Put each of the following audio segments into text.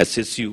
SSU,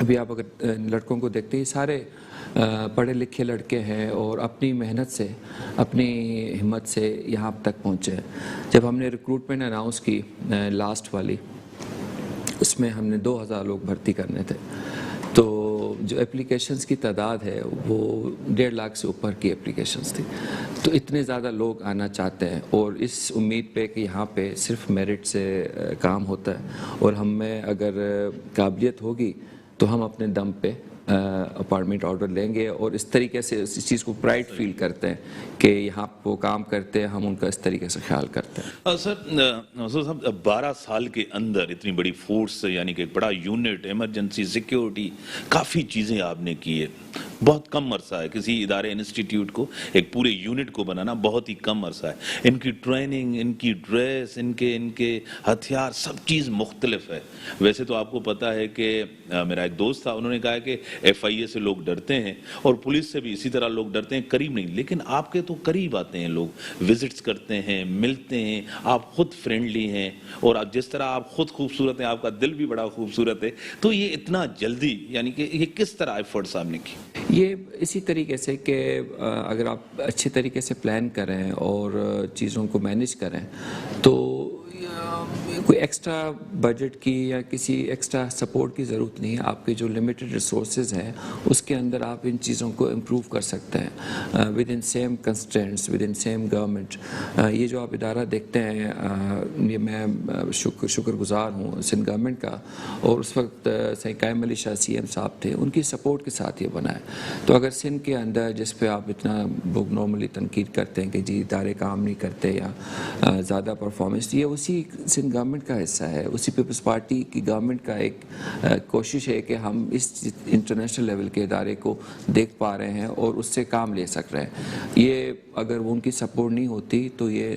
ابھی آپ اگر لڑکوں کو دیکھتے ہیں سارے پڑھے لکھے لڑکے ہیں اور اپنی محنت سے اپنی ہمت سے یہاں تک پہنچے ہیں. جب ہم نے ریکروٹمنٹ اناؤنس کی لاسٹ والی، اس میں ہم نے 2000 لوگ بھرتی کرنے تھے، تو جو اپلیکیشنز کی تعداد ہے وہ 1.5 لاکھ سے اوپر کی اپلیکیشنز تھی. تو اتنے زیادہ لوگ آنا چاہتے ہیں اور اس امید پہ کہ یہاں پہ صرف میرٹ سے کام ہوتا ہے، اور ہم میں اگر قابلیت ہوگی تو ہم اپنے دم پہ اپارٹمنٹ آرڈر لیں گے. اور اس طریقے سے اس چیز کو پرائڈ فیل کرتے ہیں کہ یہاں وہ کام کرتے ہیں، ہم ان کا اس طریقے سے خیال کرتے ہیں. سر مسعود صاحب، 12 سال کے اندر اتنی بڑی فورس، یعنی کہ ایک بڑا یونٹ، ایمرجنسی، سیکیورٹی، کافی چیزیں آپ نے کی ہے. بہت کم عرصہ ہے کسی ادارے انسٹیٹیوٹ کو، ایک پورے یونٹ کو بنانا بہت ہی کم عرصہ ہے. ان کی ٹریننگ، ان کی ڈریس، ان کے ہتھیار، سب چیز مختلف ہے. ویسے تو آپ کو پتا ہے کہ میرا ایک دوست تھا، انہوں نے کہا کہ FIA سے لوگ ڈرتے ہیں اور پولیس سے بھی اسی طرح لوگ ڈرتے ہیں، قریب نہیں. لیکن آپ کے تو قریب آتے ہیں لوگ، وزٹس کرتے ہیں، ملتے ہیں، آپ خود فرینڈلی ہیں، اور جس طرح آپ خود خوبصورت ہیں، آپ کا دل بھی بڑا خوبصورت ہے. تو یہ اتنا جلدی، یعنی کہ یہ کس طرح ایفرٹس آپ نے کی؟ یہ اسی طریقے سے کہ اگر آپ اچھے طریقے سے پلان کریں اور چیزوں کو مینیج کریں تو کوئی ایکسٹرا بجٹ کی یا کسی ایکسٹرا سپورٹ کی ضرورت نہیں ہے. آپ کے جو لمیٹڈ ریسورسز ہیں اس کے اندر آپ ان چیزوں کو امپروو کر سکتے ہیں with in same constraints, with in same government. یہ جو آپ ادارہ دیکھتے ہیں، یہ میں شکر گزار ہوں سندھ گورنمنٹ کا، اور اس وقت سید قائم علی شاہ CM صاحب تھے، ان کی سپورٹ کے ساتھ یہ بنا ہے. تو اگر سندھ کے اندر جس پہ آپ اتنا لوگ نارملی تنقید کرتے ہیں کہ جی ادارے کام نہیں کرتے یا زیادہ پرفارمنس، یہ اسی سندھ گورنمنٹ کا حصہ ہے، اسی پیپلز پارٹی کی گورنمنٹ کا ایک کوشش ہے کہ ہم اس انٹرنیشنل لیول کے ادارے کو دیکھ پا رہے ہیں اور اس سے کام لے سک رہے ہیں. یہ اگر وہ ان کی سپورٹ نہیں ہوتی تو یہ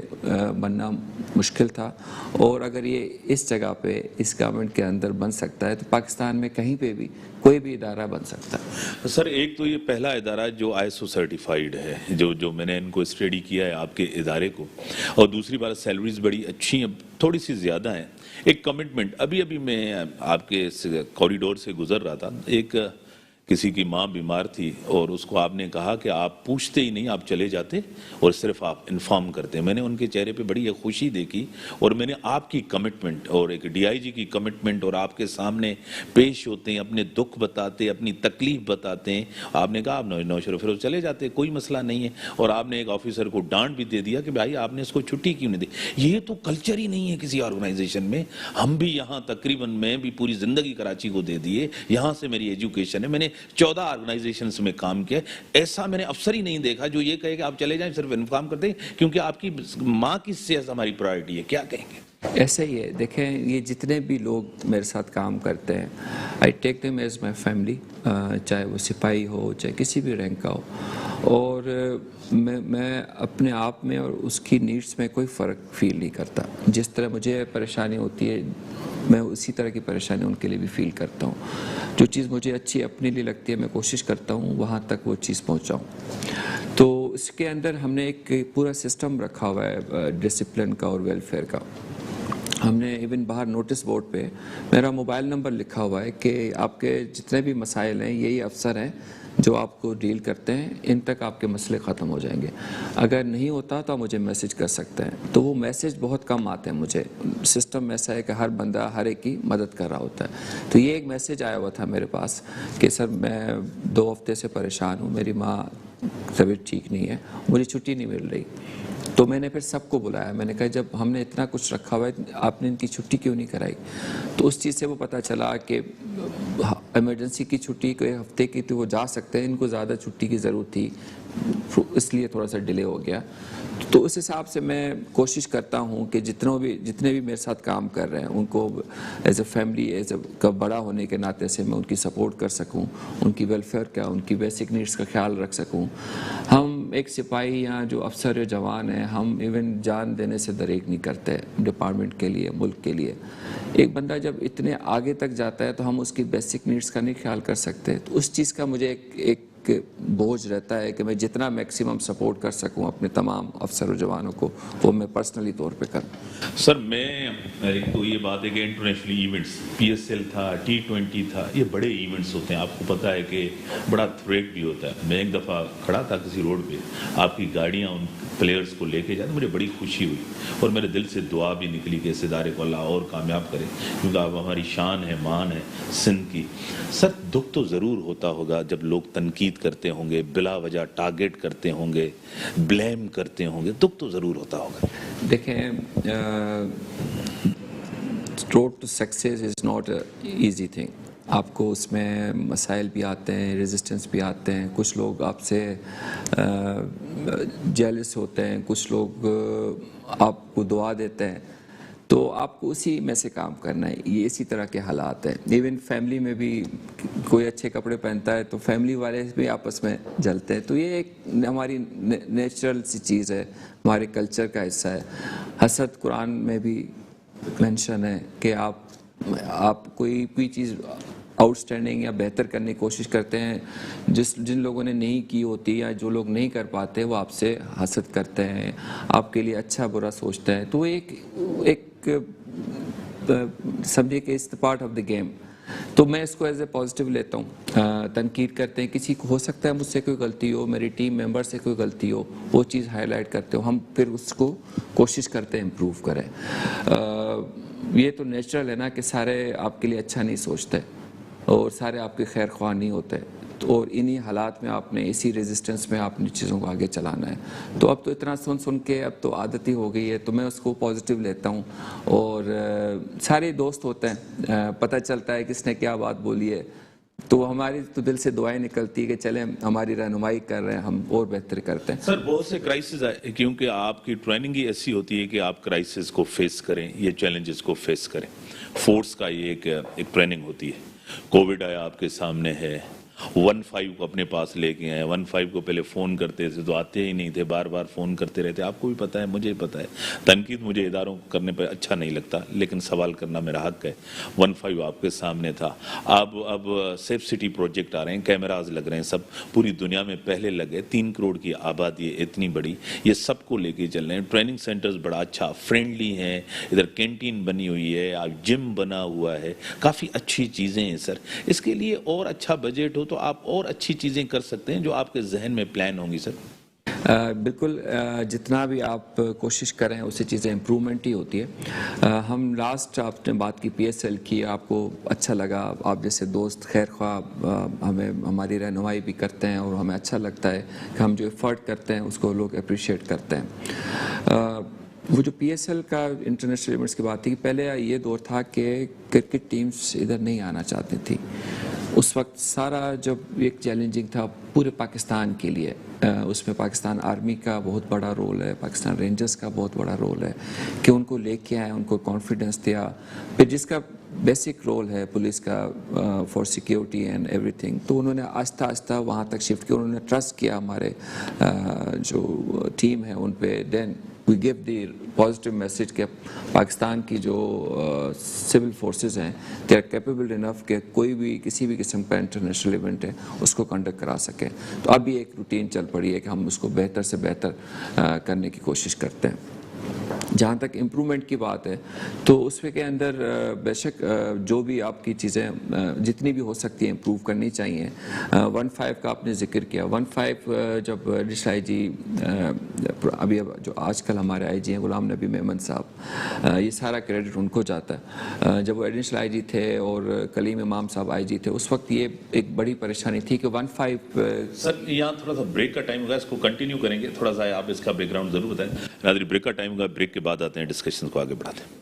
بننا مشکل تھا، اور اگر یہ اس جگہ پہ اس گورنمنٹ کے اندر بن سکتا ہے تو پاکستان میں کہیں پہ بھی کوئی بھی ادارہ بن سکتا ہے. سر ایک تو یہ پہلا ادارہ جو ISO سرٹیفائیڈ ہے، جو میں نے ان کو اسٹڈی کیا ہے آپ کے ادارے کو، اور دوسری بات سیلریز بڑی اچھی ہیں، تھوڑی سی زیادہ ہیں. ایک کمٹمنٹ، ابھی میں آپ کے کوریڈور سے گزر رہا تھا، ایک کسی کی ماں بیمار تھی اور اس کو آپ نے کہا کہ آپ پوچھتے ہی نہیں، آپ چلے جاتے اور صرف آپ انفارم کرتے. میں نے ان کے چہرے پہ بڑی خوشی دیکھی، اور میں نے آپ کی کمٹمنٹ اور ایک DIG کی کمٹمنٹ، اور آپ کے سامنے پیش ہوتے ہیں، اپنے دکھ بتاتے، اپنی تکلیف بتاتے ہیں. آپ نے کہا آپ نوشر پھر چلے جاتے، کوئی مسئلہ نہیں ہے. اور آپ نے ایک آفیسر کو ڈانٹ بھی دے دیا کہ بھائی آپ نے اس کو چھٹی کیوں نہیں دی. یہ تو کلچر ہی نہیں ہے کسی آرگنائزیشن میں. ہم بھی یہاں تقریباً میں بھی پوری زندگی کراچی کو دے دیے، یہاں سے میری ایجوکیشن ہے، میں نے 14 آرگنائزیشنز میں کام کیا. ایسا میں نے افسر ہی نہیں دیکھا جو یہ کہے کہ آپ چلے جائیں، صرف انفارم کرتے ہیں کیونکہ آپ کی ماں کی صحت ہماری پرائرٹی ہے. کیا کہیں گے؟ ایسا ہی ہے. دیکھیں یہ جتنے بھی لوگ میرے ساتھ کام کرتے ہیں، I take them as my family, چاہے وہ سپاہی ہو چاہے کسی بھی رینک کا ہو. اور میں اپنے آپ میں اور اس کی نیڈس میں کوئی فرق فیل نہیں کرتا. جس طرح مجھے پریشانی ہوتی ہے میں اسی طرح کی پریشانی ان کے لیے بھی فیل کرتا ہوں. جو چیز مجھے اچھی اپنے لیے لگتی ہے میں کوشش کرتا ہوں وہاں تک وہ چیز پہنچاؤں. تو اس کے اندر ہم نے ایک پورا سسٹم رکھا ہوا ہے ڈسپلن کا اور ویلفیئر کا. ہم نے ایون باہر نوٹس بورڈ پہ میرا موبائل نمبر لکھا ہوا ہے کہ آپ کے جتنے بھی مسائل ہیں یہی افسر ہیں جو آپ کو ڈیل کرتے ہیں، ان تک آپ کے مسئلے ختم ہو جائیں گے. اگر نہیں ہوتا تو آپ مجھے میسج کر سکتے ہیں. تو وہ میسج بہت کم آتے ہیں مجھے. سسٹم ایسا ہے کہ ہر بندہ ہر ایک کی مدد کر رہا ہوتا ہے. تو یہ ایک میسج آیا ہوا تھا میرے پاس کہ سر میں 2 ہفتے سے پریشان ہوں، میری ماں طبیعت ٹھیک نہیں ہے، مجھے چھٹی نہیں مل رہی. تو میں نے پھر سب کو بلایا، میں نے کہا جب ہم نے اتنا کچھ رکھا ہوا ہے آپ نے ان کی چھٹی کیوں نہیں کرائی. تو اس چیز سے وہ پتہ چلا کہ ایمرجنسی کی چھٹی کو 1 ہفتے کی تو وہ جا سکتے ہیں، ان کو زیادہ چھٹی کی ضرورت تھی اس لیے تھوڑا سا ڈیلے ہو گیا. تو اس حساب سے میں کوشش کرتا ہوں کہ جتنے بھی میرے ساتھ کام کر رہے ہیں ان کو as a family, as a بڑا ہونے کے ناطے سے میں ان کی سپورٹ کر سکوں، ان کی ویلفیئر کا، ان کی بیسک نیڈس کا خیال رکھ سکوں. ہم ایک سپاہی یا جو افسر یا جوان ہیں، ہم ایون جان دینے سے دریغ نہیں کرتے ڈپارٹمنٹ کے لیے، ملک کے لیے. ایک بندہ جب اتنے آگے تک جاتا ہے تو ہم اس کی بیسک نیڈس کا نہیں خیال کر سکتے. تو اس چیز کا مجھے ایک ایک بوجھ رہتا ہے کہ میں جتنا میکسیمم سپورٹ کر سکوں اپنے تمام افسر و جوانوں کو وہ میں پرسنلی طور پہ کروں۔ سر میں ایک تو یہ بات ہے کہ انٹرنیشنل ایونٹس PS L تھا T20 تھا، یہ بڑے ایونٹس ہوتے ہیں، آپ کو پتہ ہے کہ بڑا تھریٹ بھی ہوتا ہے۔ میں ایک دفعہ کھڑا تھا کسی روڈ پہ، آپ کی گاڑیاں ان پلیئرز کو لے کے جاتے، مجھے بڑی خوشی ہوئی اور میرے دل سے دعا بھی نکلی کہ اس ادارے کو اللہ اور کامیاب کرے، کیونکہ آپ ہماری شان ہے، مان ہے سندھ کی۔ سر دکھ تو ضرور ہوتا ہوگا جب لوگ تنقید کرتے ہوں گے، بلا وجہ ٹارگیٹ کرتے ہوں گے، بلیم کرتے ہوں گے، دکھ تو ضرور ہوتا ہوگا۔ دیکھیں road to success is not a easy thing, آپ کو اس میں مسائل بھی آتے ہیں، ریزسٹنس بھی آتے ہیں، کچھ لوگ آپ سے جیلس ہوتے ہیں، کچھ لوگ آپ کو دعا دیتے ہیں، تو آپ کو اسی میں سے کام کرنا ہے۔ یہ اسی طرح کے حالات ہیں، ایون فیملی میں بھی کوئی اچھے کپڑے پہنتا ہے تو فیملی والے بھی آپس میں جلتے ہیں، تو یہ ایک ہماری نیچرل سی چیز ہے، ہمارے کلچر کا حصہ ہے۔ حسد قرآن میں بھی مینشن ہے کہ آپ کوئی چیز آؤٹ اسٹینڈنگ یا بہتر کرنے کی کوشش کرتے ہیں، جن لوگوں نے نہیں کی ہوتی یا جو لوگ نہیں کر پاتے وہ آپ سے حسد کرتے ہیں، آپ کے لیے اچھا برا سوچتے ہیں، تو ایک سمجھے کہ it's part of the game. تو میں اس کو ایز اے پازیٹیو لیتا ہوں۔ تنقید کرتے ہیں، کسی کو ہو سکتا ہے مجھ سے کوئی غلطی ہو، میری ٹیم ممبر سے کوئی غلطی ہو، وہ چیز ہائی لائٹ کرتے ہو، ہم پھر اس کو کوشش کرتے ہیں امپروو کریں۔ یہ تو نیچرل ہے نا کہ سارے آپ کے لیے اچھا نہیں سوچتے اور سارے آپ کے خیر خواہ نہیں ہوتے، اور انہی حالات میں آپ نے اسی ریزسٹنس میں آپ نے چیزوں کو آگے چلانا ہے۔ تو اب تو اتنا سن کے اب تو عادت ہی ہو گئی ہے، تو میں اس کو پازیٹیو لیتا ہوں، اور سارے دوست ہوتے ہیں، پتہ چلتا ہے کس نے کیا بات بولی ہے، تو ہماری تو دل سے دعائیں نکلتی ہے کہ چلیں ہماری رہنمائی کر رہے ہیں، ہم اور بہتر کرتے ہیں۔ سر بہت سے کرائسس آئے کیونکہ آپ کی ٹریننگ ہی ایسی ہوتی ہے کہ آپ کرائسس کو فیس کریں، یہ چیلنجز کو فیس کریں، فورس کا یہ ایک ٹریننگ ہوتی ہے۔ کووڈ آیا آپ کے سامنے ہے، 15 کو اپنے پاس لے کے آئے، 15 کو پہلے فون کرتے تھے تو آتے ہی نہیں تھے، بار بار فون کرتے رہتے، آپ کو بھی پتہ ہے مجھے بھی پتہ ہے، تنقید مجھے اداروں کو کرنے پہ اچھا نہیں لگتا لیکن سوال کرنا میرا حق ہے۔ 15 آپ کے سامنے تھا، اب سیف سٹی پروجیکٹ آ رہے ہیں، کیمراز لگ رہے ہیں، سب پوری دنیا میں پہلے لگے، 3 کروڑ کی آبادی ہے اتنی بڑی، یہ سب کو لے کے چل رہے ہیں۔ ٹریننگ سینٹرز بڑا اچھا فرینڈلی ہیں، ادھر کینٹین بنی ہوئی ہے، جم بنا ہوا ہے، کافی اچھی چیزیں ہیں سر۔ اس کے لیے اور اچھا بجٹ ہو تو آپ اور اچھی چیزیں کر سکتے ہیں جو آپ کے ذہن میں پلان ہوں گی سر۔ بالکل، جتنا بھی آپ کوشش کریں اسی چیزیں امپرومنٹ ہی ہوتی ہے۔ ہم لاسٹ آپ نے بات کی PSL کی، آپ کو اچھا لگا، آپ جیسے دوست خیر خواہ ہماری رہنمائی بھی کرتے ہیں اور ہمیں اچھا لگتا ہے کہ ہم جو ایفرٹ کرتے ہیں اس کو لوگ اپریشیٹ کرتے ہیں۔ وہ جو PSL کا انٹرنیشنل ایونٹس کی بات تھی، پہلے یہ دور تھا کہ کرکٹ ٹیمز ادھر نہیں آنا چاہتی تھی، اس وقت سارا جب ایک چیلنجنگ تھا پورے پاکستان کے لیے، اس میں پاکستان آرمی کا بہت بڑا رول ہے، پاکستان رینجرز کا بہت بڑا رول ہے کہ ان کو لے کے آئے، ان کو کانفیڈنس دیا، پھر جس کا بیسک رول ہے پولیس کا for security and every thing, تو انہوں نے آہستہ آہستہ وہاں تک شفٹ کیا، انہوں نے ٹرسٹ کیا ہمارے جو ٹیم ہے ان پہ، دین وی گیو دی پازیٹیو میسج کہ پاکستان کی جو سول فورسز ہیں دے آر کیپیبل انف کہ کوئی بھی کسی بھی قسم کا انٹرنیشنل ایونٹ ہے اس کو کنڈکٹ کرا سکیں۔ تو ابھی ایک روٹین چل پڑی ہے کہ ہم اس کو بہتر سے بہتر کرنے کی کوشش کرتے ہیں۔ جہاں تک امپرومنٹ کی بات ہے تو اس کے اندر بے شک جو بھی آپ کی چیزیں جتنی بھی ہو سکتی ہیں امپروو کرنی چاہیے۔ 15 کا آپ نے ذکر کیا، 15 جب ایڈیشنل IG ابھی جو آج کل ہمارے IG ہیں غلام نبی میمن صاحب، یہ سارا کریڈٹ ان کو جاتا ہے۔ جب وہ ایڈیشنل IG تھے اور کلیم امام صاحب IG تھے اس وقت یہ ایک بڑی پریشانی تھی کہ 15 سر یہاں تھوڑا سا بریک کا ٹائم ہوگا، اس کو کنٹینیو کریں گے، تھوڑا سا آپ اس کا بیک گراؤنڈ ضرور بتائیں۔ ناظرین بریک کا ٹائم ہوگا، بریک کے بعد آتے ہیں ڈسکشن کو آگے بڑھاتے ہیں۔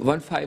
15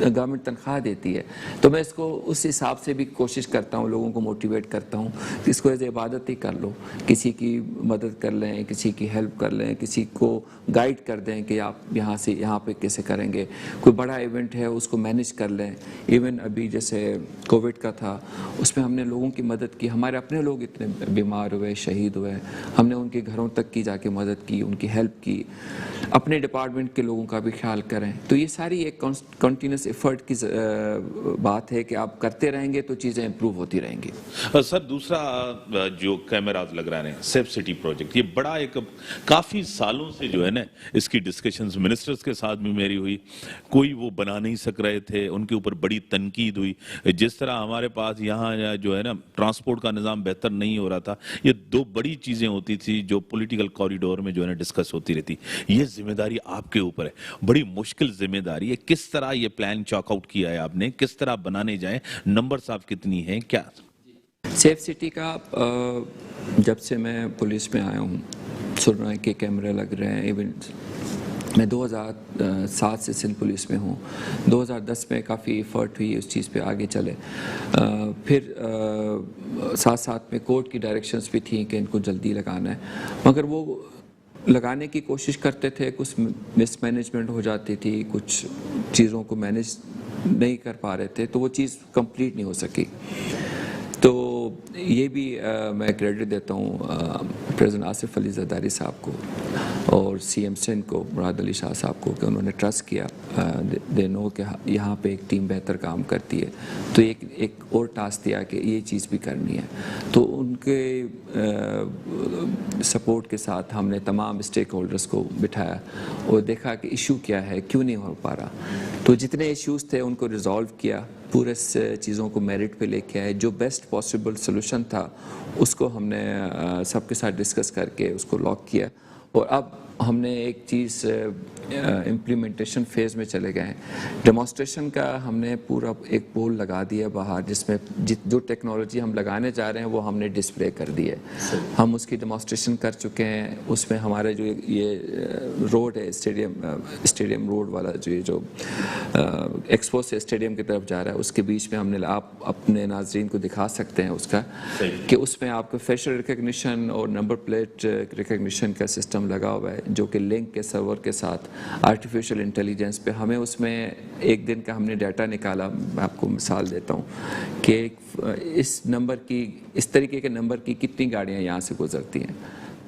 گورنمنٹ تنخواہ دیتی ہے. تو میں اس کو اس حساب سے بھی کوشش کرتا ہوں, لوگوں کو موٹیویٹ کرتا ہوں کہ اس کو ایز عبادت ہی کر لو, کسی کی مدد کر لیں, کسی کی ہیلپ کر لیں, کسی کو گائیڈ کر دیں کہ آپ یہاں سے یہاں پہ کیسے کریں گے. کوئی بڑا ایونٹ ہے اس کو مینیج کر لیں. ایون ابھی جیسے کووڈ کا تھا, اس میں ہم نے لوگوں کی مدد کی. ہمارے اپنے لوگ اتنے بیمار ہوئے, شہید ہوئے, ہم نے ان کے گھروں تک کی جا کے مدد کی, ان کی ہیلپ کی. اپنے ڈپارٹمنٹ کے لوگوں کا بھی خیال کریں. تو یہ ساری ایک کنٹینیوس ایفرٹ کی بات ہے کہ آپ کرتے رہیں گے تو چیزیں امپروو ہوتی رہیں گی. سر دوسرا جو کیمراز لگ رہے ہیں سیف سٹی پروجیکٹ, یہ بڑا ایک کافی سالوں سے جو ہے نا اس کی ڈسکشنز منسٹرز کے ساتھ بھی میری ہوئی, کوئی وہ بنا نہیں سک رہے تھے, ان کے اوپر بڑی تنقید ہوئی. جس طرح ہمارے پاس یہاں جو ہے نا ٹرانسپورٹ کا نظام بہتر نہیں ہو رہا تھا, یہ دو بڑی چیزیں ہوتی تھی جو پولیٹیکل کوریڈور میں جو ہے نا ڈسکس ہوتی رہتی. یہ ذمہ داری آپ کے اوپر ہے, بڑی مشکل ذمہ داری ہے. کس طرح یہ پلان چاک آؤٹ کیا ہے آپ نے, کس طرح بنانے جائیں, نمبر صاحب کتنی ہیں, کیا؟ سیف سٹی کا جب سے میں پولیس میں آیا ہوں سن رہا ہے کہ کیمرے لگ رہے ہیں. ایون میں 2007 سے سندھ پولیس میں ہوں, 2010 میں کافی ایفرٹ ہوئی اس چیز پہ آگے چلے. پھر ساتھ ساتھ میں کورٹ کی ڈائریکشنز بھی تھیں کہ ان کو جلدی لگانا ہے, مگر وہ لگانے کی کوشش کرتے تھے, کچھ مس مینجمنٹ ہو جاتی تھی, کچھ چیزوں کو مینیج نہیں کر پا رہے تھے, تو وہ چیز کمپلیٹ نہیں ہو سکی. تو یہ بھی میں کریڈٹ دیتا ہوں پریزیڈنٹ آصف علی زرداری صاحب کو اور سی ایم سندھ کو مراد علی شاہ صاحب کو کہ انہوں نے ٹرسٹ کیا. دے نو کہ یہاں پہ ایک ٹیم بہتر کام کرتی ہے, تو ایک اور ٹاسک دیا کہ یہ چیز بھی کرنی ہے. تو ان کے سپورٹ کے ساتھ ہم نے تمام اسٹیک ہولڈرز کو بٹھایا اور دیکھا کہ ایشو کیا ہے, کیوں نہیں ہو پا رہا. تو جتنے ایشوز تھے ان کو ریزالو کیا, پورے چیزوں کو میرٹ پہ لے کے آئے. جو بیسٹ پاسبل سلوشن تھا اس کو ہم نے سب کے ساتھ ڈسکس کر کے اس کو لاک کیا. اور اب ہم نے ایک چیز امپلیمنٹیشن فیز میں چلے گئے ہیں. ڈیمانسٹریشن کا ہم نے پورا ایک پول لگا دیا باہر, جس میں جو ٹیکنالوجی ہم لگانے جا رہے ہیں وہ ہم نے ڈسپلے کر دی ہے. ہم اس کی ڈیمانسٹریشن کر چکے ہیں. اس میں ہمارے جو یہ روڈ ہے اسٹیڈیم روڈ والا, جو ایکسپو سے اسٹیڈیم کی طرف جا رہا ہے, اس کے بیچ میں ہم نے, آپ اپنے ناظرین کو دکھا سکتے ہیں اس کا, کہ اس میں آپ کو فیشل ریکگنیشن اور نمبر پلیٹ ریکگنیشن کا سسٹم لگا ہوا ہے, جو کہ لنک کے سرور کے ساتھ آرٹیفیشل انٹیلیجنس پہ ہمیں اس میں ایک دن کا ہم نے ڈیٹا نکالا. میں آپ کو مثال دیتا ہوں کہ اس طریقے کے نمبر کی کتنی گاڑیاں یہاں سے گزرتی ہیں,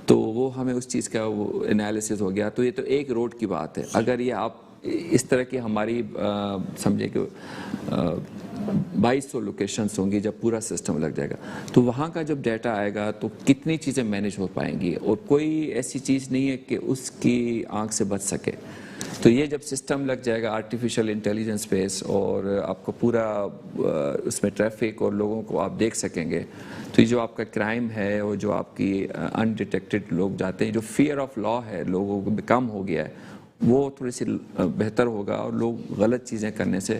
تو وہ ہمیں اس چیز کا وہ انالیسس ہو گیا. تو یہ تو ایک روڈ کی بات ہے. اگر یہ آپ اس طرح کی ہماری سمجھے کہ 2200 لوکیشنز ہوں گی جب پورا سسٹم لگ جائے گا, تو وہاں کا جب ڈیٹا آئے گا تو کتنی چیزیں مینیج ہو پائیں گی, اور کوئی ایسی چیز نہیں ہے کہ اس کی آنکھ سے بچ سکے. تو یہ جب سسٹم لگ جائے گا آرٹیفیشل انٹیلیجنس بیس, اور آپ کو پورا اس میں ٹریفک اور لوگوں کو آپ دیکھ سکیں گے, تو یہ جو آپ کا کرائم ہے اور جو آپ کی انڈیٹیکٹڈ لوگ جاتے ہیں, جو فیئر آف لا ہے لوگوں کو کم ہو گیا ہے, وہ تھوڑی سی بہتر ہوگا, اور لوگ غلط چیزیں کرنے سے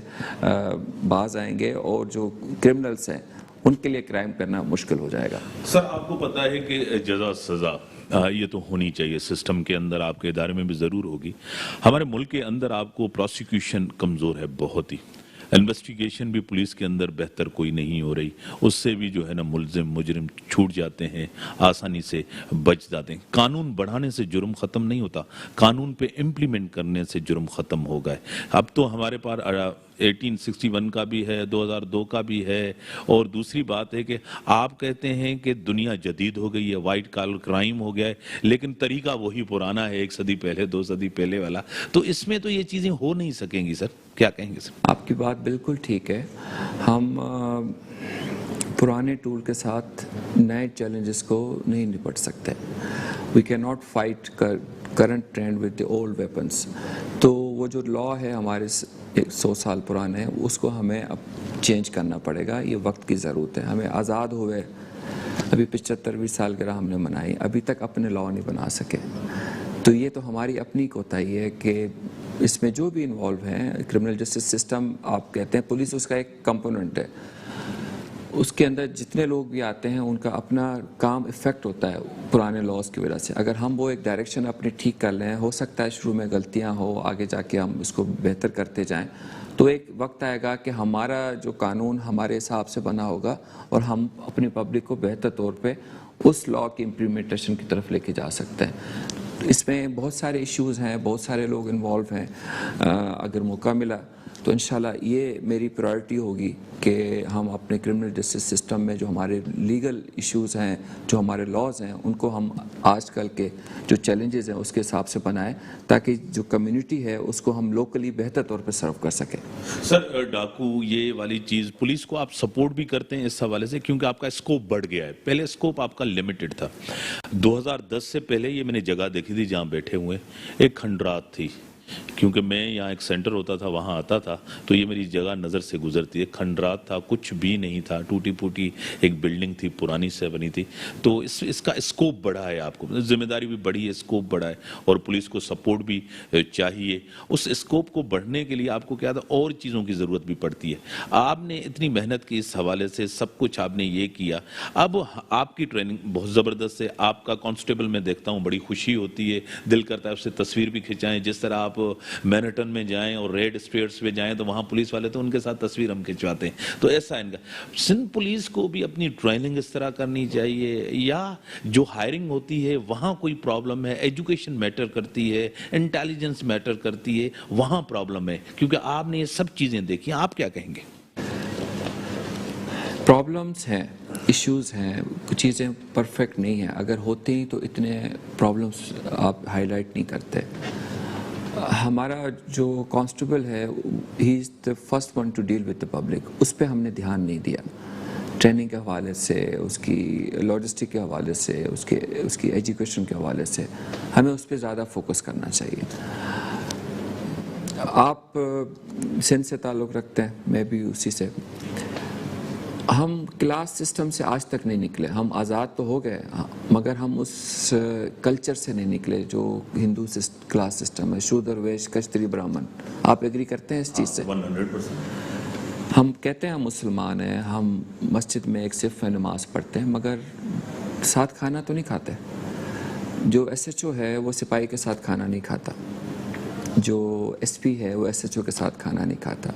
باز آئیں گے, اور جو کرمنلز ہیں ان کے لیے کرائم کرنا مشکل ہو جائے گا. سر آپ کو پتا ہے کہ جزا سزا یہ تو ہونی چاہیے سسٹم کے اندر, آپ کے ادارے میں بھی ضرور ہوگی. ہمارے ملک کے اندر آپ کو پروسیکیوشن کمزور ہے بہت ہی, انویسٹیگیشن بھی پولیس کے اندر بہتر کوئی نہیں ہو رہی, اس سے بھی جو ہے نا ملزم مجرم چھوٹ جاتے ہیں, آسانی سے بچ جاتے ہیں. قانون بڑھانے سے جرم ختم نہیں ہوتا, قانون پہ امپلیمنٹ کرنے سے جرم ختم ہو گئے. اب تو ہمارے پاس 1861 کا بھی ہے, 2002 کا بھی ہے, اور دوسری بات ہے کہ آپ کہتے ہیں کہ دنیا جدید ہو گئی ہے, وائٹ کالر کرائم ہو گیا ہے, لیکن طریقہ وہی پرانا ہے, 1 صدی پہلے 2 صدی پہلے والا. تو اس میں تو یہ چیزیں ہو نہیں سکیں گی سر, کیا کہیں گے سر؟ آپ کی بات بالکل ٹھیک ہے. ہم پرانے ٹول کے ساتھ نئے چیلنجز کو نہیں نپٹ سکتے. We can not fight current trend with the old weapons. تو وہ جو لا ہے ہمارے 100 سال پرانے ہیں, اس کو ہمیں اب چینج کرنا پڑے گا. یہ وقت کی ضرورت ہے. ہمیں آزاد ہوئے ابھی 75ویں سالگرہ ہم نے منائی, ابھی تک اپنے لا نہیں بنا سکے. تو یہ تو ہماری اپنی کوتاہی ہے کہ اس میں جو بھی انوالو ہیں, کرمنل جسٹس سسٹم آپ کہتے ہیں, پولیس اس کا ایک کمپوننٹ ہے, اس کے اندر جتنے لوگ بھی آتے ہیں ان کا اپنا کام افیکٹ ہوتا ہے پرانے لاز کی وجہ سے. اگر ہم وہ ایک ڈائریکشن اپنی ٹھیک کر لیں, ہو سکتا ہے شروع میں غلطیاں ہو, آگے جا کے ہم اس کو بہتر کرتے جائیں, تو ایک وقت آئے گا کہ ہمارا جو قانون ہمارے حساب سے بنا ہوگا اور ہم اپنی پبلک کو بہتر طور پہ اس لا کی امپلیمنٹیشن کی طرف لے کے جا سکتے ہیں. اس میں بہت سارے ایشوز ہیں, بہت سارے لوگ انوالو ہیں. اگر موقع ملا تو انشاءاللہ یہ میری پرائرٹی ہوگی کہ ہم اپنے کرمنل جسٹس سسٹم میں جو ہمارے لیگل ایشوز ہیں, جو ہمارے لاز ہیں, ان کو ہم آج کل کے جو چیلنجز ہیں اس کے حساب سے بنائیں, تاکہ جو کمیونٹی ہے اس کو ہم لوکلی بہتر طور پہ سرو کر سکیں. سر, ڈاکو یہ والی چیز پولیس کو آپ سپورٹ بھی کرتے ہیں اس حوالے سے, کیونکہ آپ کا اسکوپ بڑھ گیا ہے. پہلے اسکوپ آپ کا لمیٹڈ تھا. 2010 سے پہلے یہ میں نے جگہ دیکھی تھی جہاں بیٹھے ہوئے, ایک کھنڈرات تھی, کیونکہ میں یہاں ایک سینٹر ہوتا تھا وہاں آتا تھا, تو یہ میری جگہ نظر سے گزرتی ہے. کھنڈرات تھا, کچھ بھی نہیں تھا, ٹوٹی پھوٹی ایک بلڈنگ تھی, پرانی سے بنی تھی. تو اس کا اسکوپ بڑھا ہے, آپ کو ذمہ داری بھی بڑھی ہے, اسکوپ بڑھا ہے, اور پولیس کو سپورٹ بھی چاہیے. اس اسکوپ کو بڑھنے کے لیے آپ کو کیا تھا, اور چیزوں کی ضرورت بھی پڑتی ہے. آپ نے اتنی محنت کی اس حوالے سے, سب کچھ آپ نے یہ کیا. اب آپ کی ٹریننگ بہت زبردست ہے. آپ کا کانسٹیبل میں دیکھتا ہوں, بڑی خوشی ہوتی ہے, دل کرتا ہے اس سے تصویر بھی کھنچائیں. جس طرح آپ مینہٹن میں جائیں اور ریڈ اسٹریٹس پہ جائیں تو وہاں پولیس والے تو ان کے ساتھ تصویر ہم کھنچواتے ہیں. تو ایسا ان کا سندھ پولیس کو بھی اپنی ٹریننگ اس طرح کرنی چاہیے, یا جو ہائرنگ ہوتی ہے وہاں کوئی پرابلم ہے, ایجوکیشن میٹر کرتی ہے, انٹیلیجنس میٹر کرتی ہے, وہاں پرابلم ہے؟ کیونکہ آپ نے یہ سب چیزیں دیکھی, آپ کیا کہیں گے؟ پرابلمس ہیں, ایشوز ہیں, کچھ چیزیں پرفیکٹ نہیں ہیں. اگر ہوتے ہی تو اتنے پرابلمس آپ ہائی لائٹ نہیں کرتے. ہمارا جو کانسٹیبل ہے, he is the first one to deal with the public. اس پہ ہم نے دھیان نہیں دیا. ٹریننگ کے حوالے سے, اس کی لاجسٹک کے حوالے سے, اس کی ایجوکیشن کے حوالے سے ہمیں اس پہ زیادہ فوکس کرنا چاہیے. آپ سندھ سے تعلق رکھتے ہیں, میں بھی اسی سے. ہم کلاس سسٹم سے آج تک نہیں نکلے. ہم آزاد تو ہو گئے, مگر ہم اس کلچر سے نہیں نکلے جو ہندو کلاس سسٹم ہے, شودر, ویش, کشتری, برہمن. آپ ایگری کرتے ہیں اس چیز سے؟ 100%. ہم کہتے ہیں ہم مسلمان ہیں, ہم مسجد میں ایک صف میں نماز پڑھتے ہیں, مگر ساتھ کھانا تو نہیں کھاتے. جو ایس ایچ او ہے وہ سپاہی کے ساتھ کھانا نہیں کھاتا, جو ایس پی ہے وہ ایس ایچ او کے ساتھ کھانا نہیں کھاتا.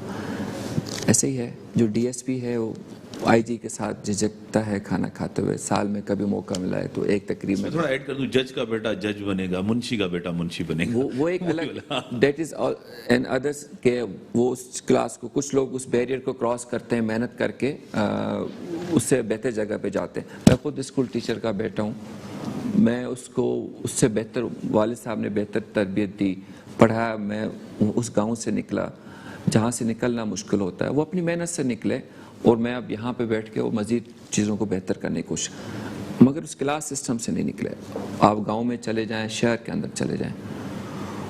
ایسے ہی ہے, جو ڈی ایس پی ہے وہ آئی جی کے ساتھ جھجکتا ہے کھانا کھاتے ہوئے. سال میں کبھی موقع ملا ہے تو ایک تقریب میں تھوڑا ایڈ کر دوں, جج کا بیٹا جج بنے گا, منشی کا بیٹا منشی بنے گا. وہ ایک الگ دیٹ از اینڈ ادرس کہ وہ اس کلاس کو, کچھ لوگ اس بیریئر کو کراس کرتے ہیں محنت کر کے, اس سے بہتر جگہ پہ جاتے ہیں. میں خود اسکول ٹیچر کا بیٹا ہوں. میں اس کو اس سے بہتر, والد صاحب نے بہتر تربیت دی, پڑھایا. میں اس گاؤں سے نکلا جہاں سے نکلنا مشکل ہوتا ہے. وہ اپنی محنت سے نکلے, اور میں اب یہاں پہ بیٹھ کے وہ مزید چیزوں کو بہتر کرنے کی کوشش, مگر اس کلاس سسٹم سے نہیں نکلے. آپ گاؤں میں چلے جائیں, شہر کے اندر چلے جائیں,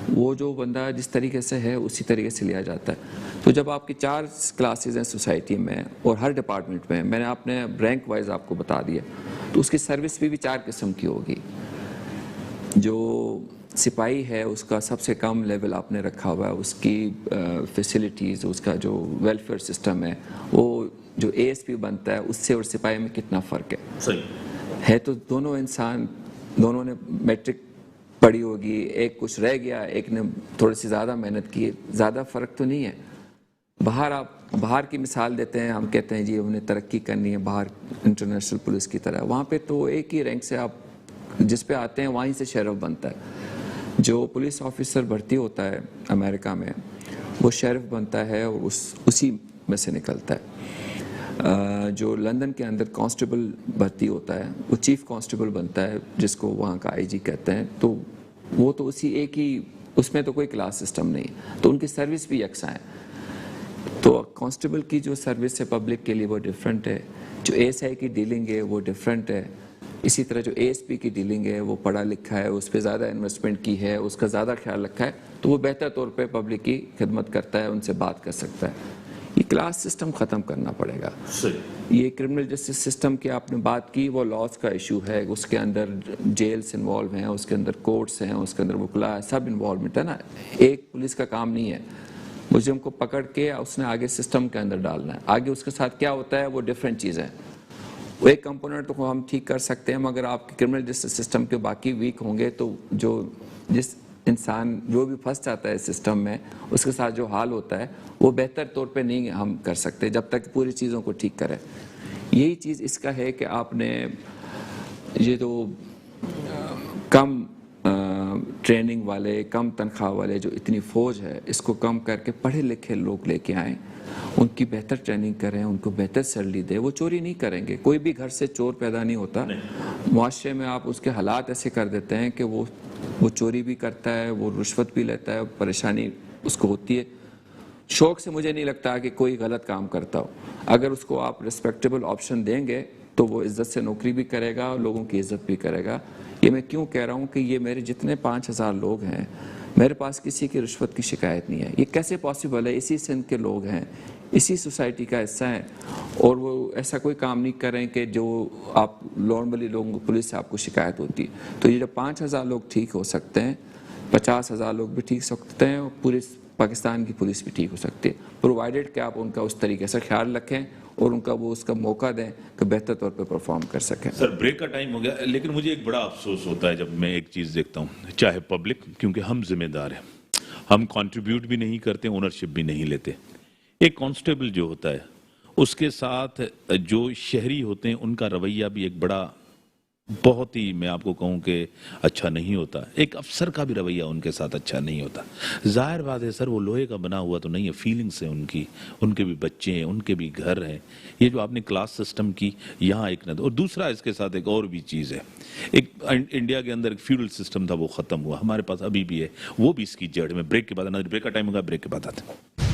وہ جو بندہ جس طریقے سے ہے اسی طریقے سے لیا جاتا ہے. تو جب آپ کی 4 کلاسز ہیں سوسائٹی میں اور ہر ڈپارٹمنٹ میں, میں نے آپ نے رینک وائز آپ کو بتا دیا, تو اس کی سروس بھی 4 قسم کی ہوگی. جو سپاہی ہے اس کا سب سے کم لیول آپ نے رکھا ہوا ہے, اس کی فیسلٹیز, اس کا جو ویلفیئر سسٹم ہے, وہ جو اے ایس پی بنتا ہے اس سے اور سپاہی میں کتنا فرق ہے. صحیح ہے تو دونوں انسان, دونوں نے میٹرک پڑھی ہوگی, ایک کچھ رہ گیا, ایک نے تھوڑی سی زیادہ محنت کی, زیادہ فرق تو نہیں ہے. باہر کی مثال دیتے ہیں, ہم کہتے ہیں جی انہیں ترقی کرنی ہے باہر انٹرنیشنل پولیس کی طرح, وہاں پہ تو ایک ہی رینک سے آپ جس پہ آتے ہیں وہیں سے شیرف بنتا ہے. جو پولیس آفیسر بھرتی ہوتا ہے امریکہ میں, وہ شیرف بنتا ہے اور اسی میں سے نکلتا ہے. جو لندن کے اندر کانسٹیبل بھرتی ہوتا ہے وہ چیف کانسٹیبل بنتا ہے, جس کو وہاں کا آئی جی کہتے ہیں. تو وہ تو اسی ایک ہی, اس میں تو کوئی کلاس سسٹم نہیں, تو ان کی سروس بھی یکساں ہے. تو کانسٹیبل کی جو سروس ہے پبلک کے لیے وہ ڈیفرنٹ ہے, جو اے ایس آئی کی ڈیلنگ ہے وہ ڈیفرنٹ ہے. اسی طرح جو اے ایس پی کی ڈیلنگ ہے وہ پڑھا لکھا ہے, اس پہ زیادہ انویسٹمنٹ کی ہے, اس کا زیادہ خیال رکھا ہے, تو وہ بہتر طور پہ پبلک کی خدمت کرتا ہے, ان سے بات کر سکتا ہے. یہ کلاس سسٹم ختم کرنا پڑے گا. یہ کرمنل جسٹس سسٹم کی آپ نے بات کی, وہ لاز کا ایشو ہے, اس کے اندر جیلز انوالو ہیں, اس کے اندر کورٹس ہیں, اس کے اندر وکلا ہے, سب انوالومنٹ ہے نا. ایک پولیس کا کام نہیں ہے, مجرم کو پکڑ کے اس نے آگے سسٹم کے اندر ڈالنا ہے. آگے اس کے ساتھ کیا ہوتا ہے وہ ڈیفرنٹ چیز ہے. وہ ایک کمپوننٹ کو ہم ٹھیک کر سکتے ہیں مگر آپ کے کرمنل جسٹس سسٹم کے باقی ویک ہوں گے تو جس انسان جو بھی پھنس جاتا ہے سسٹم میں اس کے ساتھ جو حال ہوتا ہے وہ بہتر طور پہ نہیں ہم کر سکتے جب تک پوری چیزوں کو ٹھیک کرے. یہی چیز اس کا ہے کہ آپ نے یہ جو کم ٹریننگ والے کم تنخواہ والے جو اتنی فوج ہے اس کو کم کر کے پڑھے لکھے لوگ لے کے آئیں, ان کی بہتر ٹریننگ کریں, ان کو بہتر سیلری دیں. وہ چوری نہیں کریں گے, کوئی بھی گھر سے چور پیدا نہیں ہوتا. معاشرے میں آپ اس کے حالات ایسے کر دیتے ہیں کہ وہ چوری بھی کرتا ہے, وہ رشوت بھی لیتا ہے, پریشانی اس کو ہوتی ہے. شوق سے مجھے نہیں لگتا کہ کوئی غلط کام کرتا ہو. اگر اس کو آپ ریسپیکٹیبل آپشن دیں گے تو وہ عزت سے نوکری بھی کرے گا اور لوگوں کی عزت بھی کرے گا. یہ میں کیوں کہہ رہا ہوں کہ یہ میرے جتنے 5000 لوگ ہیں میرے پاس کسی کی رشوت کی شکایت نہیں ہے. یہ کیسے پاسبل ہے؟ اسی سندھ کے لوگ ہیں, اسی سوسائٹی کا حصہ ہیں اور وہ ایسا کوئی کام نہیں کریں کہ جو آپ نارملی لوگوں کو پولیس سے آپ کو شکایت ہوتی ہے. تو یہ جب 5000 لوگ ٹھیک ہو سکتے ہیں 50,000 لوگ بھی ٹھیک سکتے ہیں اور پوری پاکستان کی پولیس بھی ٹھیک ہو سکتی ہے, پرووائڈیڈ کہ آپ ان کا اس طریقے سے خیال رکھیں اور ان کا وہ اس کا موقع دیں کہ بہتر طور پہ پرفارم کر سکیں. سر بریک کا ٹائم ہو گیا, لیکن مجھے ایک بڑا افسوس ہوتا ہے جب میں ایک چیز دیکھتا ہوں, چاہے پبلک, کیونکہ ہم ذمہ دار ہیں, ہم کنٹریبیوٹ بھی نہیں کرتے, اونرشپ بھی نہیں لیتے. ایک کانسٹیبل جو ہوتا ہے اس کے ساتھ جو شہری ہوتے ہیں ان کا رویہ بھی ایک بڑا بہت ہی میں آپ کو کہوں کہ اچھا نہیں ہوتا. ایک افسر کا بھی رویہ ان کے ساتھ اچھا نہیں ہوتا. ظاہر بات ہے سر وہ لوہے کا بنا ہوا تو نہیں ہے, فیلنگس ہیں ان کے بھی بچے ہیں, ان کے بھی گھر ہیں. یہ جو آپ نے کلاس سسٹم کی یہاں ایک نہ, اور دوسرا اس کے ساتھ ایک اور بھی چیز ہے, ایک انڈیا کے اندر ایک فیوڈل سسٹم تھا وہ ختم ہوا, ہمارے پاس ابھی بھی ہے, وہ بھی اس کی جڑ میں. بریک کے بعد بریک کا ٹائم ہوگا, بریک کے بعد آتے ہیں.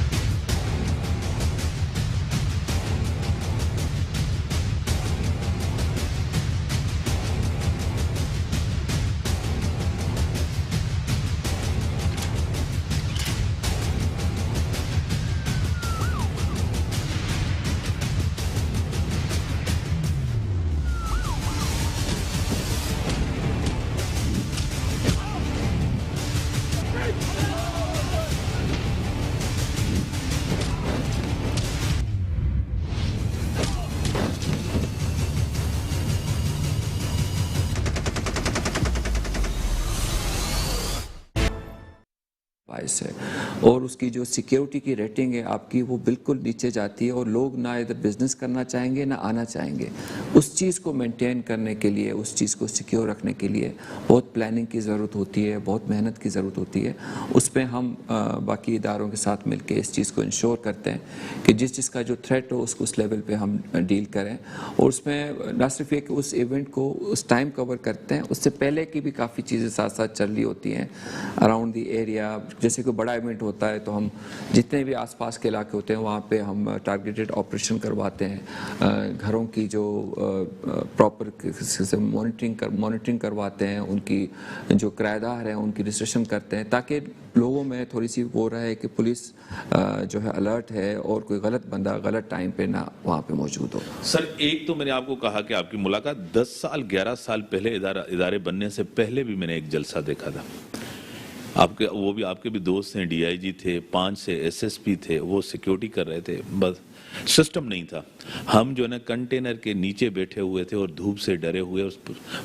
باعث ہے اور اس کی جو سیکیورٹی کی ریٹنگ ہے آپ کی وہ بالکل نیچے جاتی ہے اور لوگ نہ ادھر بزنس کرنا چاہیں گے نہ آنا چاہیں گے. اس چیز کو مینٹین کرنے کے لیے, اس چیز کو سیکیور رکھنے کے لیے بہت پلاننگ کی ضرورت ہوتی ہے, بہت محنت کی ضرورت ہوتی ہے. اس پہ ہم باقی اداروں کے ساتھ مل کے اس چیز کو انشور کرتے ہیں کہ جس کا جو تھریٹ ہو اس کو اس لیول پہ ہم ڈیل کریں. اور اس میں نہ صرف یہ کہ اس ایونٹ کو اس ٹائم کور کرتے ہیں, اس سے پہلے کی بھی کافی چیزیں ساتھ ساتھ چل رہی ہوتی ہیں اراؤنڈ دی ایریا. جیسے کوئی بڑا ایونٹ ہوتا ہے تو ہم جتنے بھی آس پاس کے علاقے ہوتے ہیں وہاں پہ ہم ٹارگیٹڈ آپریشن کرواتے ہیں, گھروں کی جو پراپر مانیٹرنگ کرواتے ہیں, ان کی جو کرایہ دار ہیں ان کی رجسٹریشن کرتے ہیں تاکہ لوگوں میں تھوڑی سی وہ رہے کہ پولیس جو ہے الرٹ ہے اور کوئی غلط بندہ غلط ٹائم پہ نہ وہاں پہ موجود ہو. سر ایک تو میں نے آپ کو کہا کہ آپ کی ملاقات 10 سال 11 سال پہلے ادارے بننے سے پہلے بھی میں نے ایک جلسہ دیکھا تھا. وہ بھی آپ کے بھی دوست ہیں, ڈی آئی جی تھے, 5 سے ایس ایس پی تھے, وہ سیکیورٹی کر رہے تھے, بس سسٹم نہیں تھا. ہم جو ہے نا کنٹینر کے نیچے بیٹھے ہوئے تھے اور دھوپ سے ڈرے ہوئے,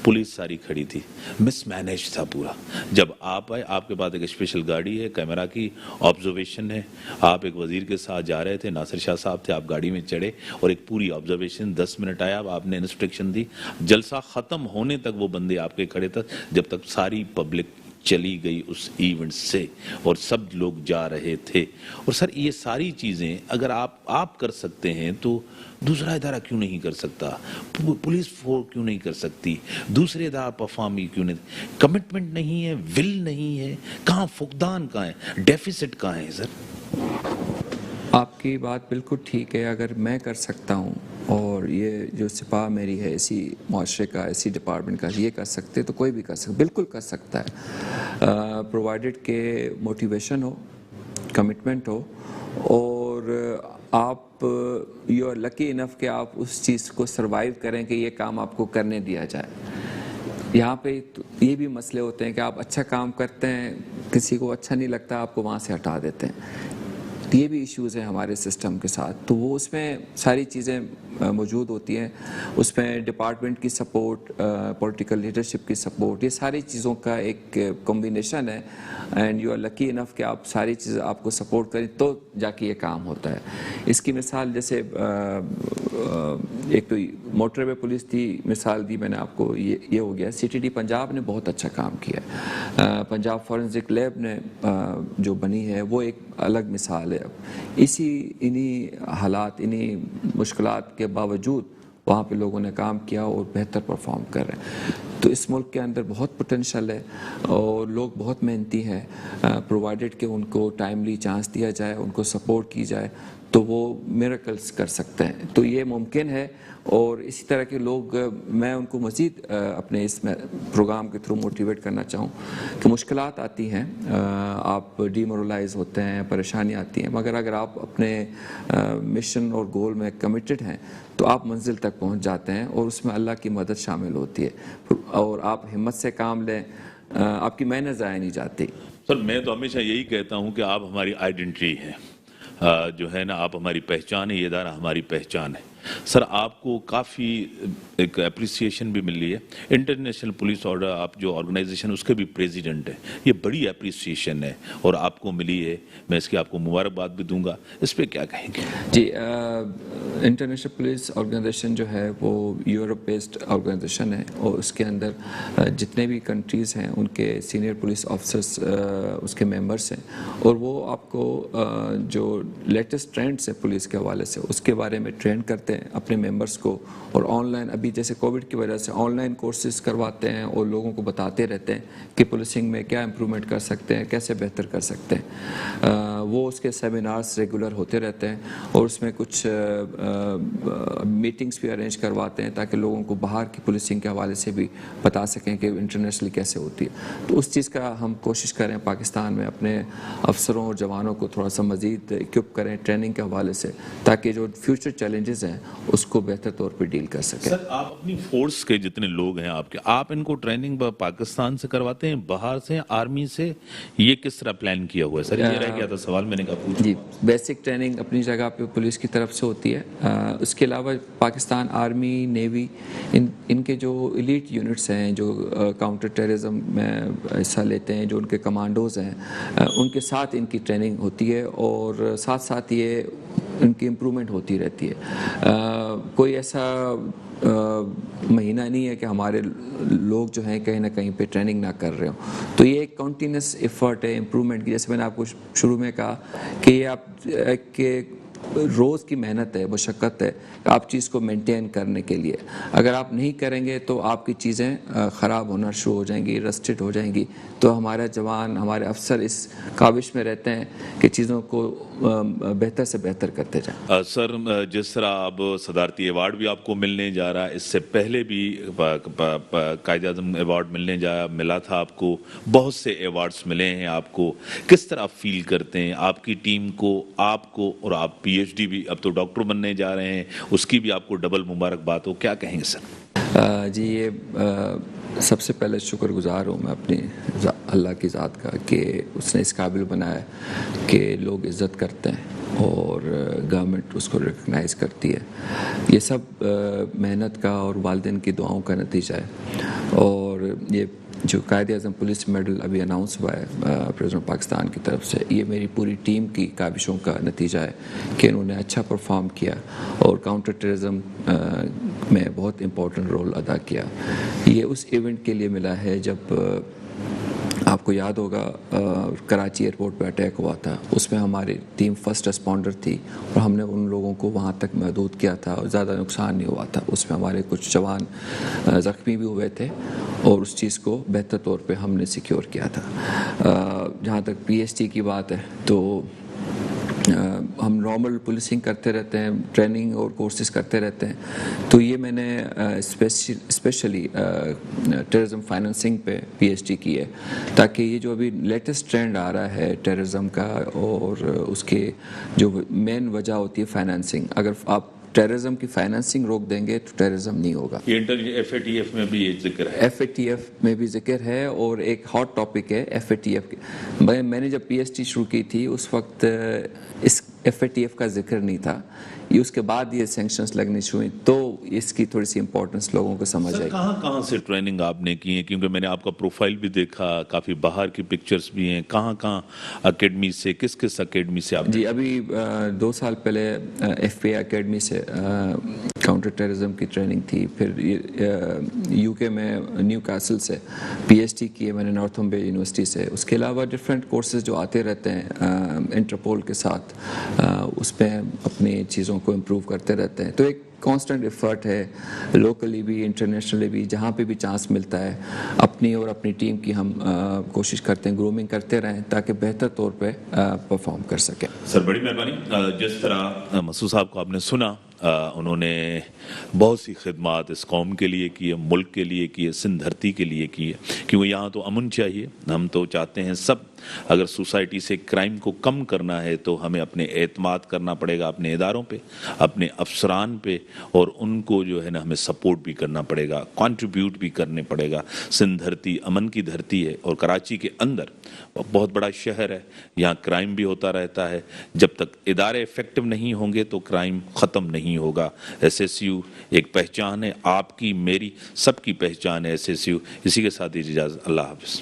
پولیس ساری کھڑی تھی, مس مینیج تھا پورا. جب آپ آئے آپ کے پاس ایک اسپیشل گاڑی ہے, کیمرہ کی آبزرویشن ہے, آپ ایک وزیر کے ساتھ جا رہے تھے, ناصر شاہ صاحب تھے, آپ گاڑی میں چڑھے اور ایک پوری آبزرویشن 10 منٹ آیا, آپ نے انسٹرکشن دی, جلسہ ختم ہونے تک وہ بندے آپ کے کھڑے تھے جب تک ساری پبلک چلی گئی اس ایونٹ سے اور سب لوگ جا رہے تھے. اور سر یہ ساری چیزیں اگر آپ کر سکتے ہیں تو دوسرا ادارہ کیوں نہیں کر سکتا؟ پولیس فورس کیوں نہیں کر سکتی؟ دوسرے ادارہ پرفارم کیوں نہیں؟ کمٹمنٹ نہیں ہے, ول نہیں ہے, کہاں فقدان کہاں ہے, ڈیفیسٹ کہاں ہے سر؟ آپ کی بات بالکل ٹھیک ہے. اگر میں کر سکتا ہوں اور یہ جو سپاہ میری ہے اسی معاشرے کا, اسی ڈپارٹمنٹ کا, یہ کر سکتے تو کوئی بھی کر سکتا, بالکل کر سکتا ہے, پرووائڈیڈ کہ موٹیویشن ہو, کمٹمنٹ ہو اور آپ یو آر لکی انف کہ آپ اس چیز کو سروائیو کریں کہ یہ کام آپ کو کرنے دیا جائے. یہاں پہ یہ بھی مسئلے ہوتے ہیں کہ آپ اچھا کام کرتے ہیں, کسی کو اچھا نہیں لگتا, آپ کو وہاں سے ہٹا دیتے ہیں. تو یہ بھی ایشوز ہیں ہمارے سسٹم کے ساتھ. تو وہ اس میں ساری چیزیں موجود ہوتی ہیں. اس میں ڈپارٹمنٹ کی سپورٹ, پولیٹیکل لیڈرشپ کی سپورٹ, یہ ساری چیزوں کا ایک کمبینیشن ہے. اینڈ یو آر لکی انف کہ آپ ساری چیزیں آپ کو سپورٹ کریں تو جا کے یہ کام ہوتا ہے. اس کی مثال جیسے ایک تو موٹر وے پولیس تھی, مثال دی میں نے آپ کو, یہ ہو گیا. سی ٹی ڈی پنجاب نے بہت اچھا کام کیا. پنجاب فورنزک لیب نے جو بنی ہے وہ ایک الگ مثال ہے. اب انہی حالات, انہی مشکلات کے باوجود وہاں پہ لوگوں نے کام کیا اور بہتر پرفارم کر رہے ہیں. تو اس ملک کے اندر بہت پوٹینشل ہے اور لوگ بہت محنتی ہیں, پرووائڈیڈ کہ ان کو ٹائملی چانس دیا جائے, ان کو سپورٹ کی جائے تو وہ میریکلز کر سکتے ہیں. تو یہ ممکن ہے. اور اسی طرح کے لوگ, میں ان کو مزید اپنے اس پروگرام کے تھرو موٹیویٹ کرنا چاہوں کہ مشکلات آتی ہیں, آپ ڈی مورلائز ہوتے ہیں, پریشانی آتی ہیں, مگر اگر آپ اپنے مشن اور گول میں کمیٹڈ ہیں تو آپ منزل تک پہنچ جاتے ہیں اور اس میں اللہ کی مدد شامل ہوتی ہے اور آپ ہمت سے کام لیں, آپ کی محنت ضائع نہیں جاتی. سر میں تو ہمیشہ یہی کہتا ہوں کہ آپ ہماری آئیڈینٹی ہیں, جو ہے نا آپ ہماری پہچان ہے, یہ ادارہ ہماری پہچان ہے. سر آپ کو کافی ایک اپریسیشن بھی مل رہی ہے. انٹرنیشنل پولیس آرڈر آپ جو آرگنائزیشن اس کے بھی پریزیڈنٹ ہیں, یہ بڑی اپریسیشن ہے اور آپ کو ملی ہے. میں اس کی آپ کو مبارکباد بھی دوں گا. اس پہ کیا کہیں گے؟ جی, انٹرنیشنل پولیس آرگنائزیشن جو ہے وہ یورپ بیسڈ آرگنائزیشن ہے اور اس کے اندر جتنے بھی کنٹریز ہیں ان کے سینئر پولیس آفیسرس اس کے ممبرس ہیں اور وہ آپ کو جو لیٹسٹ ٹرینڈس ہیں پولیس کے حوالے سے اس کے بارے میں ٹرین کرتے ہیں اپنے ممبرس کو. اور آن لائن, ابھی جیسے کووڈ کی وجہ سے آن لائن کورسز کرواتے ہیں اور لوگوں کو بتاتے رہتے ہیں کہ پولیسنگ میں کیا امپرومنٹ کر سکتے ہیں, کیسے بہتر کر سکتے ہیں. وہ اس کے سیمینارز ریگولر ہوتے رہتے ہیں اور اس میں کچھ میٹنگز بھی ارینج کرواتے ہیں تاکہ لوگوں کو باہر کی پولیسنگ کے حوالے سے بھی بتا سکیں کہ انٹرنیشنلی کیسے ہوتی ہے. تو اس چیز کا ہم کوشش کریں پاکستان میں اپنے افسروں اور جوانوں کو تھوڑا سا مزید اکوپ کریں ٹریننگ کے حوالے سے تاکہ جو فیوچر چیلنجز ہیں اس کو بہتر طور پہ ڈیل کر سکیں. سر آپ اپنی فورس کے جتنے لوگ ہیں آپ ان کو ٹریننگ پاکستان سے کرواتے ہیں, باہر سے, آرمی سے, یہ کس طرح پلان کیا ہوا ہے؟ سر یہ رہ گیا تھا سوال, میں نے کہا پوچھوں. جی, بیسک ٹریننگ اپنی جگہ پہ پولیس کی طرف سے ہوتی ہے. اس کے علاوہ پاکستان آرمی, نیوی, ان کے جو ایلیٹ یونٹس ہیں جو کاؤنٹر ٹیررزم میں حصہ لیتے ہیں, جو ان کے کمانڈوز ہیں, ان کے ساتھ ان کی ٹریننگ ہوتی ہے اور ساتھ ساتھ یہ ان کی امپرومنٹ ہوتی رہتی ہے. کوئی ایسا مہینہ نہیں ہے کہ ہمارے لوگ جو ہیں کہیں نہ کہیں پہ ٹریننگ نہ کر رہے ہوں. تو یہ ایک کنٹینیوس ایفرٹ ہے امپرومنٹ کی. جیسے میں نے آپ کو شروع میں کہا کہ یہ آپ کہ روز کی محنت ہے, مشقت ہے آپ چیز کو مینٹین کرنے کے لیے. اگر آپ نہیں کریں گے تو آپ کی چیزیں خراب ہونا شروع ہو جائیں گی, رسٹڈ ہو جائیں گی. تو ہمارے جوان, ہمارے افسر اس کاوش میں رہتے ہیں کہ چیزوں کو بہتر سے بہتر کرتے جائیں. سر جس طرح اب صدارتی ایوارڈ بھی آپ کو ملنے جا رہا ہے, اس سے پہلے بھی قائد اعظم ایوارڈ ملا تھا آپ کو, بہت سے ایوارڈز ملے ہیں آپ کو. کس طرح فیل کرتے ہیں آپ کی ٹیم کو, آپ کو, اور آپ پی ایچ ڈی بھی اب تو ڈاکٹر بننے جا رہے ہیں, اس کی بھی آپ کو ڈبل مبارکباد ہو, کیا کہیں گے سر؟ جی, یہ سب سے پہلے شکر گزار ہوں میں اپنی اللہ کی ذات کا کہ اس نے اس قابل بنایا کہ لوگ عزت کرتے ہیں اور گورنمنٹ اس کو ریکگنائز کرتی ہے. یہ سب محنت کا اور والدین کی دعاؤں کا نتیجہ ہے. اور یہ جو قائد اعظم پولیس میڈل ابھی اناؤنس ہوا ہے پریزیڈنٹ پاکستان کی طرف سے, یہ میری پوری ٹیم کی کاوشوں کا نتیجہ ہے کہ انہوں نے اچھا پرفارم کیا اور کاؤنٹر ٹیررزم میں بہت امپورٹنٹ رول ادا کیا. یہ اس ایونٹ کے لیے ملا ہے جب آپ کو یاد ہوگا کراچی ایئرپورٹ پہ اٹیک ہوا تھا, اس میں ہماری ٹیم فرسٹ ریسپونڈر تھی اور ہم نے ان لوگوں کو وہاں تک محدود کیا تھا اور زیادہ نقصان نہیں ہوا تھا. اس میں ہمارے کچھ جوان زخمی بھی ہوئے تھے اور اس چیز کو بہتر طور پہ ہم نے سیکیور کیا تھا. جہاں تک پی ایس ٹی کی بات ہے تو ہم نارمل پولیسنگ کرتے رہتے ہیں, ٹریننگ اور کورسز کرتے رہتے ہیں. تو یہ میں نے اسپیشلی ٹیررزم فائننسنگ پہ پی ایچ ڈی کی ہے تاکہ یہ جو ابھی لیٹسٹ ٹرینڈ آ رہا ہے ٹیررزم کا اور اس کے جو مین وجہ ہوتی ہے فائننسنگ, اگر آپ ٹیررزم کی فائنانسنگ روک دیں گے تو ٹیررزم نہیں ہوگا. یہ FATF میں بھی یہ ذکر ہے. FATF میں بھی ذکر ہے اور ایک ہاٹ ٹاپک ہے FATF. میں نے جب PhD شروع کی تھی اس وقت اس FATF کا ذکر نہیں تھا. یہ اس کے بعد یہ سینکشنز لگنی شروع ہوئی تو اس کی تھوڑی سی امپورٹنس لوگوں کو سمجھ آئی. کہاں سے ٹریننگ آپ نے کی ہے؟ کیونکہ میں نے آپ کا پروفائل بھی دیکھا, کافی باہر کی پکچرز بھی ہیں. کہاں اکیڈمی سے, کس اکیڈمی سے آپ؟ جی ابھی 2 سال پہلے FPI اکیڈمی سے کاؤنٹر ٹیررزم کی ٹریننگ تھی. پھر UK میں نیو کاسل سے PhD کی ہے میں نے نارتھمبے یونیورسٹی سے. اس کے علاوہ ڈفرینٹ کورسز جو آتے رہتے ہیں انٹرپول کے ساتھ, اس پہ اپنی چیزوں کو امپروو کرتے رہتے ہیں. تو ایک کانسٹنٹ ایفرٹ ہے لوکلی بھی انٹرنیشنلی بھی, جہاں پہ بھی چانس ملتا ہے اپنی اور اپنی ٹیم کی ہم کوشش کرتے ہیں گرومنگ کرتے رہیں تاکہ بہتر طور پہ پرفارم کر سکیں. سر بڑی مہربانی. جس طرح مسعود صاحب کو آپ نے سنا, انہوں نے بہت سی خدمات اس قوم کے لیے کی ہے, ملک کے لیے کی ہے, سندھ دھرتی کے لیے کی ہے. کیونکہ یہاں تو امن چاہیے. ہم تو چاہتے ہیں سب, اگر سوسائٹی سے کرائم کو کم کرنا ہے تو ہمیں اپنے اعتماد کرنا پڑے گا اپنے اداروں پہ, اپنے افسران پہ, اور ان کو جو ہے نا ہمیں سپورٹ بھی کرنا پڑے گا, کنٹریبیوٹ بھی کرنے پڑے گا. سندھ دھرتی امن کی دھرتی ہے, اور کراچی کے اندر بہت بڑا شہر ہے, یہاں کرائم بھی ہوتا رہتا ہے. جب تک ادارے ایفیکٹو نہیں ہوں گے تو کرائم ختم نہیں ہوگا. SSU ایک پہچان ہے, آپ کی میری سب کی پہچان ہے SSU. اسی کے ساتھ اجازت, اللہ حافظ.